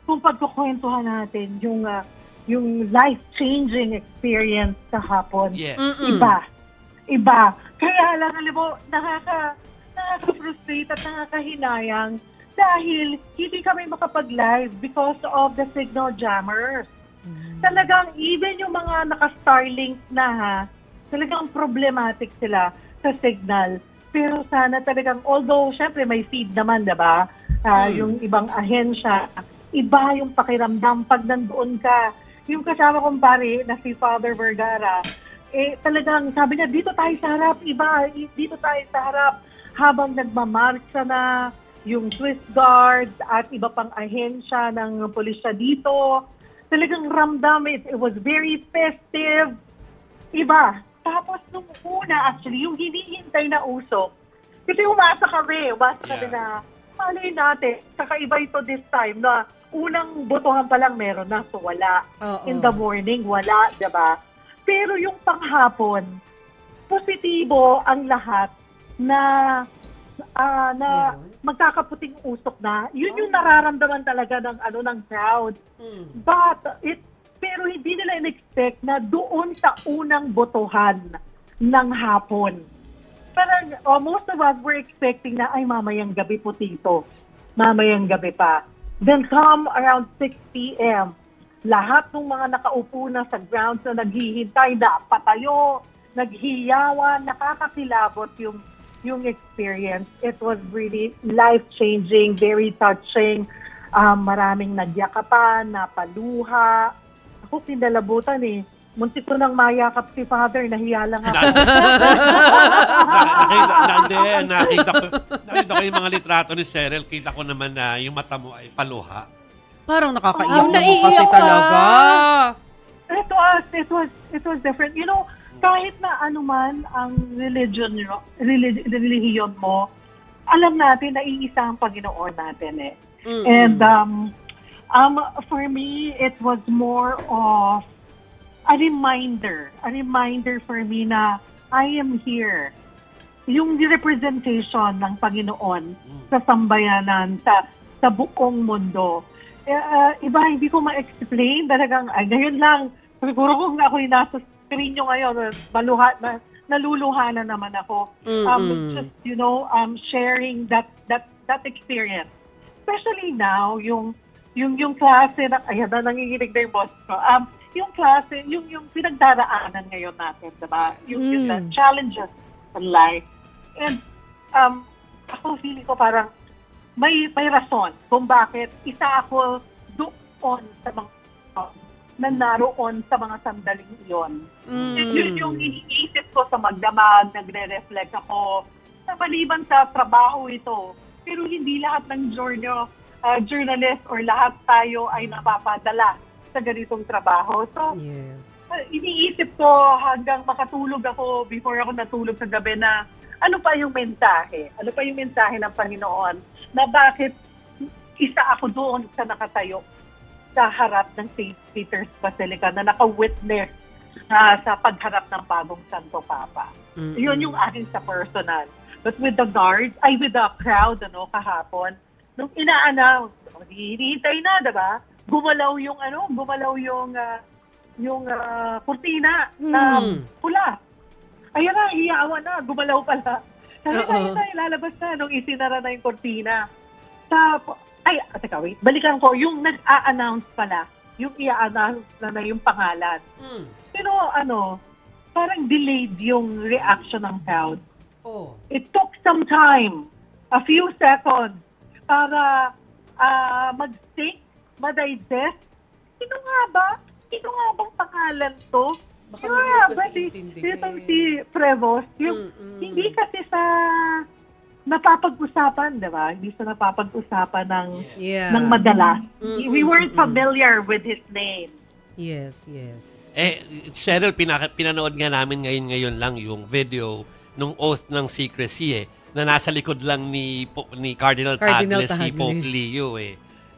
kung pagkukwentuhan natin yung life-changing experience kahapon. Yes. Iba. Kaya lang, alam mo, nakaka-frustrate at nakakahinayang dahil hindi kami makapag-live because of the signal jammers. Talagang even yung mga naka-Starlink na talagang problematic sila sa signal. Pero sana talagang, although syempre may feed naman, diba? Yung ibang ahensya, iba yung pakiramdam pag nandoon ka. Yung kasama kong pare na si Father Vergara, talagang sabi niya, dito tayo sa harap, dito tayo sa harap habang nagmamarcha na yung Swiss Guards at iba pang ahensya ng pulisya dito. Talagang ramdam, it was very festive. Iba. Tapos nung una, actually, yung hinihintay na usok, kasi umasa kami na, malay natin, kakaiba ito this time na unang botohan pa lang meron na, so wala. In the morning, wala, diba? Pero yung panghapon, positibo ang lahat na magkakaputing usok na. Yun yung nararamdaman talaga ng crowd. Pero hindi nila in-expect na doon sa unang botohan ng hapon. Parang most of us were expecting na, ay mamayang gabi puti ito. Mamayang gabi pa. Then come around 6 p.m., lahat ng mga nakaupo na sa grounds na naghihintay na patayo, naghiyawan, nakakakilabot yung experience. It was really life-changing, very touching. Maraming nagyakapan, napaluha. Ako pinalabutan Muntik ko nang mayakap si Father, nahiya lang ako. Nakita ko yung mga litrato ni Cheryl, kita ko naman na yung mata mo ay paluha. Parang nakakaiyak mo kasi talaga. It was different. You know, kahit na anuman ang religion mo, alam natin na iisa ang Panginoon natin And for me, it was more of a reminder for me na I am here. Yung representation ng Panginoon sa sambayanan, sa buong mundo. Iba, hindi ko ma-explain. Talagang, ngayon lang, siguro kung ako yung nasa screen nyo ngayon, naluluha na naman ako. Just, sharing that experience. Especially now, yung klase na, ayan na, nanginginig na yung boss ko. Yung klase, yung pinagdaraanan ngayon natin, diba? Yung the challenges in life. And ako feeling ko parang may rason kung bakit isa ako doon sa mga na naroon sa mga sandaling iyon. Yun yung iniisip ko sa magdamag, nagre-reflect ako. Sa maliban sa trabaho ito, pero hindi lahat ng journalist or lahat tayo ay napapadala sa ganitong trabaho. So, iniisip ko hanggang makatulog ako before ako natulog sa gabi na ano pa yung mensahe? Ano pa yung mensahe ng Panginoon na bakit isa ako doon sa nakatayo sa harap ng St. Peter's Basilica na naka-witness sa pagharap ng bagong Santo Papa. Yun yung akin sa personal. But with the guards, with the crowd kahapon, nung ina-announce, hinihintay na, diba? Gumalaw yung kurtina na pula. Ayun na, hiyawan na, gumalaw pala. Sabi na, ilalabas na nung isinara na yung kurtina. Teka, wait, balikan ko, yung nag-a-announce pala, yung i-announce na yung pangalan. Pero parang delayed yung reaction ng crowd. It took some time, a few seconds, para mag-think, ma-digest. Sino nga bang pangalan to? Baka hindi kasi intindihin. Si Prevost, hindi kasi sa napapag-usapan, diba? Hindi sa napapag-usapan ng madalas. We weren't familiar with his name. Yes. Cheryl, pinanood nga namin ngayon lang yung video nung oath ng secrecy na nasa likod lang ni Cardinal Tagle si Pope Leo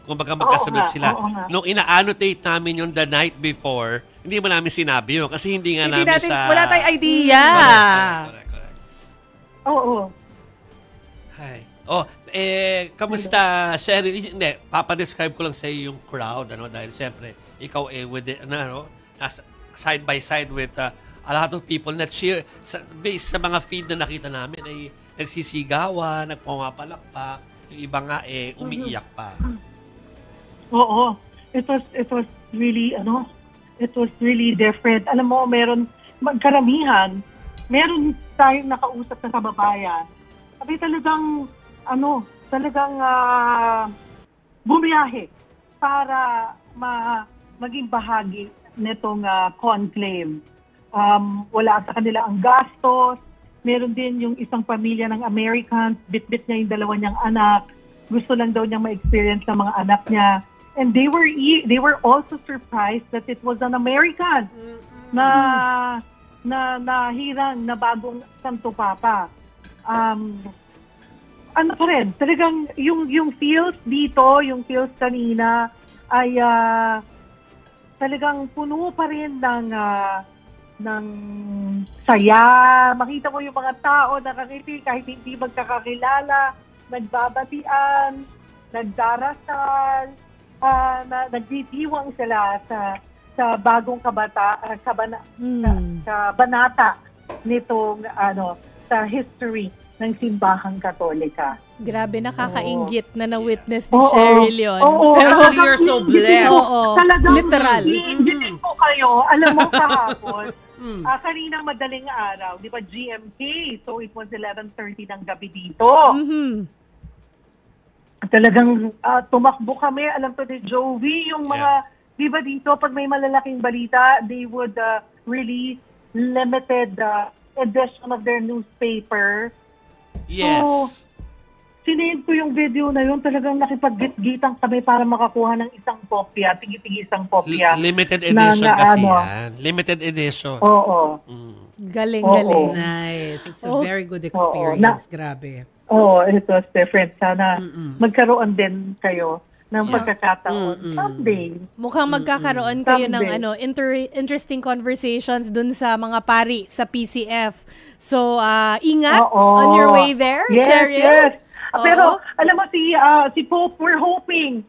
Kung baga magkasunod sila. Nung ina-annotate namin yung the night before, hindi mo namin sinabi yun kasi hindi namin wala tayong idea. Correct. Oo. Hi. Kamusta, Cheryl? Hindi, papadescribe ko lang sa iyo yung crowd, dahil siyempre, ikaw with it, side by side with a lot of people na cheer. Based sa mga feed na nakita namin, ay nagsisigawan, nagpumapalakpak, yung iba nga, umiiyak pa. Oo. It was really, it was really different. Alam mo, karamihan, meron tayong nakausap na kababayan. Sabi talagang bumiyahe para maging bahagi nitong conclave. Wala sa kanila ang gastos. Meron din yung isang pamilya ng Americans, bit-bit niya yung dalawa niyang anak. Gusto lang daw niyang ma-experience ng mga anak niya. And they were also surprised that it was an American na hirang na bagong Santo Papa. Pa rin, talagang yung feels dito, yung feels kanina ay talagang puno pa rin ng saya. Makita mo yung mga tao nakangiti kahit hindi magkakakilala, nagbabatian, nagdarasal, nagditiwang sila sa bagong kabanata nitong sa history ng simbahang Katolika. Grabe, nakakainggit na-witness ni Cheryl yun. Actually, you're so blessed. Talagang literal. i-invitin ko kayo. Alam mo kahapon, kaninang madaling araw, di ba GMT? So it was 11:30 ng gabi dito. Talagang tumakbo kami. Alam to ni Joey, yung mga, di ba dito, pag may malalaking balita, they would release limited edition of their newspaper. Yes. So, sinend ko yung video na yun. Talagang nakipag-git-gitang kami para makakuha ng isang kopya, tigi-tigi isang kopya. Limited edition kasi yan. Limited edition. Oo. Galing. Nice. It's a very good experience. Grabe. It was different. Sana magkaroon din kayo ng pagkakataon someday. Mukhang magkakaroon kayo ng interesting conversations dun sa mga pari sa PCF. So, ingat on your way there, Cheryl. Yes. Pero, alam mo, si Pope, we're hoping,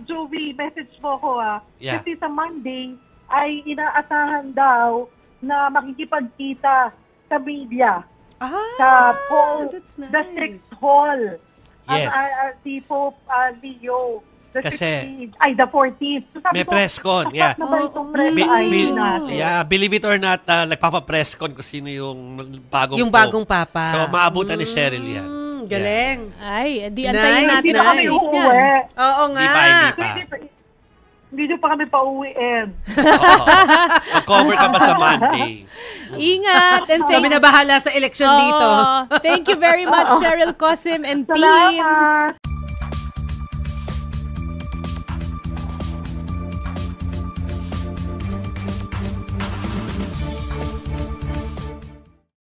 Joey, message mo ko, kasi sa Monday ay inaasahan daw na makikipagkita sa media. Sa hall, that's nice. The 6th hall. Yes. Si Pope Leo. The Kasi, 16th, the 14th. So, may press con, na ba itong press natin? Believe it or not, nagpapa-press con kung sino yung bagong Papa. So, maabutan ni Cheryl yan. Galing. Ay, di antayin natin. Hindi na kami uuwi. Oo nga. Hindi nyo pa kami pauwiin. Mag-cover ka pa sa Monday. Ingat. And kami na bahala sa eleksyon dito. Thank you very much, Cheryl Cosim and team. Salamat.